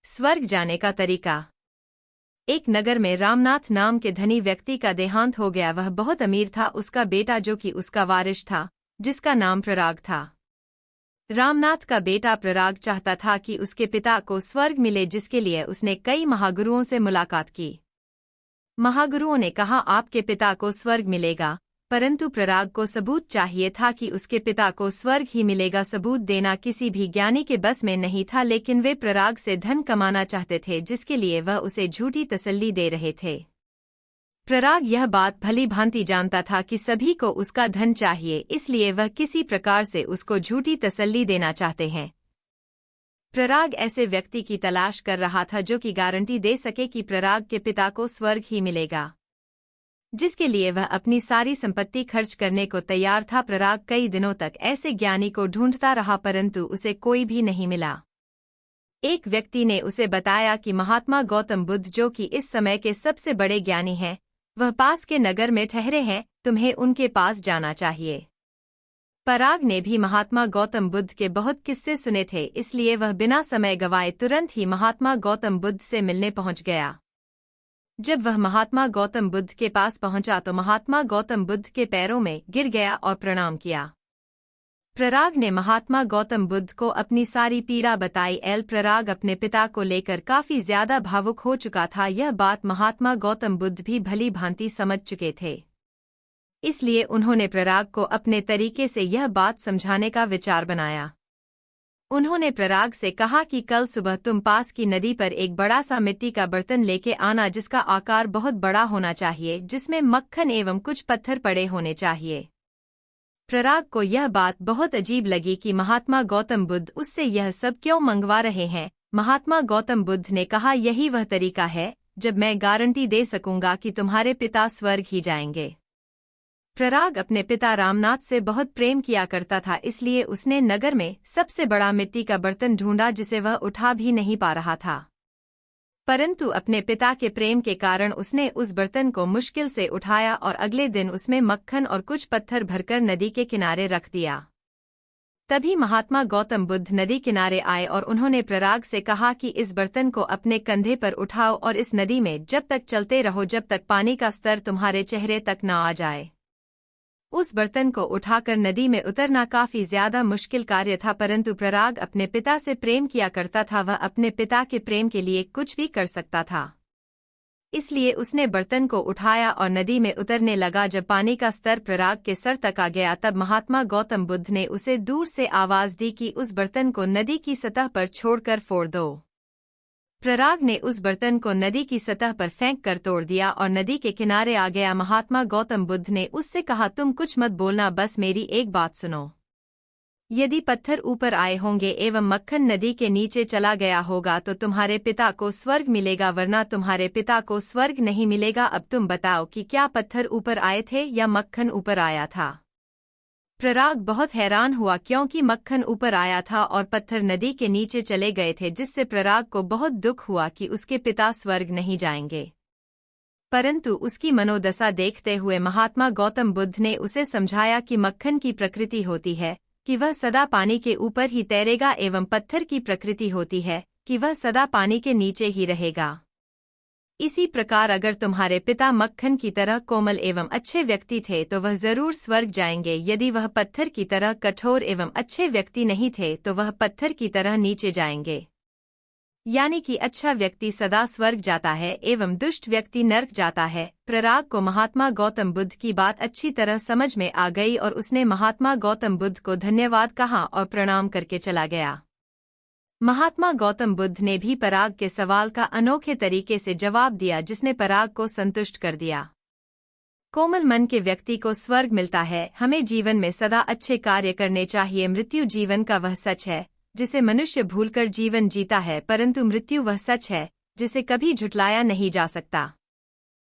स्वर्ग जाने का तरीका। एक नगर में रामनाथ नाम के धनी व्यक्ति का देहांत हो गया। वह बहुत अमीर था। उसका बेटा जो कि उसका वारिस था, जिसका नाम प्रराग था। रामनाथ का बेटा प्रराग चाहता था कि उसके पिता को स्वर्ग मिले, जिसके लिए उसने कई महागुरुओं से मुलाकात की। महागुरुओं ने कहा आपके पिता को स्वर्ग मिलेगा, परंतु प्रराग को सबूत चाहिए था कि उसके पिता को स्वर्ग ही मिलेगा। सबूत देना किसी भी ज्ञानी के बस में नहीं था, लेकिन वे प्रराग से धन कमाना चाहते थे, जिसके लिए वह उसे झूठी तसल्ली दे रहे थे। प्रराग यह बात भली भांति जानता था कि सभी को उसका धन चाहिए, इसलिए वह किसी प्रकार से उसको झूठी तसल्ली देना चाहते हैं। प्रराग ऐसे व्यक्ति की तलाश कर रहा था जो कि गारंटी दे सके कि प्रराग के पिता को स्वर्ग ही मिलेगा, जिसके लिए वह अपनी सारी संपत्ति खर्च करने को तैयार था। प्रराग कई दिनों तक ऐसे ज्ञानी को ढूंढता रहा, परंतु उसे कोई भी नहीं मिला। एक व्यक्ति ने उसे बताया कि महात्मा गौतम बुद्ध, जो कि इस समय के सबसे बड़े ज्ञानी हैं, वह पास के नगर में ठहरे हैं, तुम्हें उनके पास जाना चाहिए। प्रराग ने भी महात्मा गौतम बुद्ध के बहुत किस्से सुने थे, इसलिए वह बिना समय गवाए तुरंत ही महात्मा गौतम बुद्ध से मिलने पहुंच गया। जब वह महात्मा गौतम बुद्ध के पास पहुंचा तो महात्मा गौतम बुद्ध के पैरों में गिर गया और प्रणाम किया। प्रराग ने महात्मा गौतम बुद्ध को अपनी सारी पीड़ा बताई। प्रराग अपने पिता को लेकर काफी ज्यादा भावुक हो चुका था। यह बात महात्मा गौतम बुद्ध भी भली भांति समझ चुके थे, इसलिए उन्होंने प्रराग को अपने तरीके से यह बात समझाने का विचार बनाया। उन्होंने प्रराग से कहा कि कल सुबह तुम पास की नदी पर एक बड़ा सा मिट्टी का बर्तन लेके आना, जिसका आकार बहुत बड़ा होना चाहिए, जिसमें मक्खन एवं कुछ पत्थर पड़े होने चाहिए। प्रराग को यह बात बहुत अजीब लगी कि महात्मा गौतम बुद्ध उससे यह सब क्यों मंगवा रहे हैं। महात्मा गौतम बुद्ध ने कहा यही वह तरीका है जब मैं गारंटी दे सकूंगा कि तुम्हारे पिता स्वर्ग ही जाएंगे। प्रराग अपने पिता रामनाथ से बहुत प्रेम किया करता था, इसलिए उसने नगर में सबसे बड़ा मिट्टी का बर्तन ढूंढा जिसे वह उठा भी नहीं पा रहा था, परंतु अपने पिता के प्रेम के कारण उसने उस बर्तन को मुश्किल से उठाया और अगले दिन उसमें मक्खन और कुछ पत्थर भरकर नदी के किनारे रख दिया। तभी महात्मा गौतम बुद्ध नदी किनारे आए और उन्होंने प्रराग से कहा कि इस बर्तन को अपने कंधे पर उठाओ और इस नदी में जब तक चलते रहो जब तक पानी का स्तर तुम्हारे चेहरे तक न आ जाए। उस बर्तन को उठाकर नदी में उतरना काफी ज्यादा मुश्किल कार्य था, परंतु प्रराग अपने पिता से प्रेम किया करता था। वह अपने पिता के प्रेम के लिए कुछ भी कर सकता था, इसलिए उसने बर्तन को उठाया और नदी में उतरने लगा। जब पानी का स्तर प्रराग के सर तक आ गया तब महात्मा गौतम बुद्ध ने उसे दूर से आवाज दी कि उस बर्तन को नदी की सतह पर छोड़कर फोड़ दो। प्रराग ने उस बर्तन को नदी की सतह पर फेंक कर तोड़ दिया और नदी के किनारे आ गया। महात्मा गौतम बुद्ध ने उससे कहा तुम कुछ मत बोलना, बस मेरी एक बात सुनो। यदि पत्थर ऊपर आए होंगे एवं मक्खन नदी के नीचे चला गया होगा तो तुम्हारे पिता को स्वर्ग मिलेगा, वरना तुम्हारे पिता को स्वर्ग नहीं मिलेगा। अब तुम बताओ कि क्या पत्थर ऊपर आए थे या मक्खन ऊपर आया था। प्रराग बहुत हैरान हुआ क्योंकि मक्खन ऊपर आया था और पत्थर नदी के नीचे चले गए थे, जिससे प्रराग को बहुत दुख हुआ कि उसके पिता स्वर्ग नहीं जाएंगे। परंतु उसकी मनोदशा देखते हुए महात्मा गौतम बुद्ध ने उसे समझाया कि मक्खन की प्रकृति होती है कि वह सदा पानी के ऊपर ही तैरेगा एवं पत्थर की प्रकृति होती है कि वह सदा पानी के नीचे ही रहेगा। इसी प्रकार अगर तुम्हारे पिता मक्खन की तरह कोमल एवं अच्छे व्यक्ति थे तो वह जरूर स्वर्ग जाएंगे। यदि वह पत्थर की तरह कठोर एवं अच्छे व्यक्ति नहीं थे तो वह पत्थर की तरह नीचे जाएंगे। यानी कि अच्छा व्यक्ति सदा स्वर्ग जाता है एवं दुष्ट व्यक्ति नर्क जाता है। प्रराग को महात्मा गौतम बुद्ध की बात अच्छी तरह समझ में आ गई और उसने महात्मा गौतम बुद्ध को धन्यवाद कहा और प्रणाम करके चला गया। महात्मा गौतम बुद्ध ने भी प्रराग के सवाल का अनोखे तरीके से जवाब दिया, जिसने प्रराग को संतुष्ट कर दिया। कोमल मन के व्यक्ति को स्वर्ग मिलता है। हमें जीवन में सदा अच्छे कार्य करने चाहिए। मृत्यु जीवन का वह सच है जिसे मनुष्य भूलकर जीवन जीता है, परंतु मृत्यु वह सच है जिसे कभी झुठलाया नहीं जा सकता।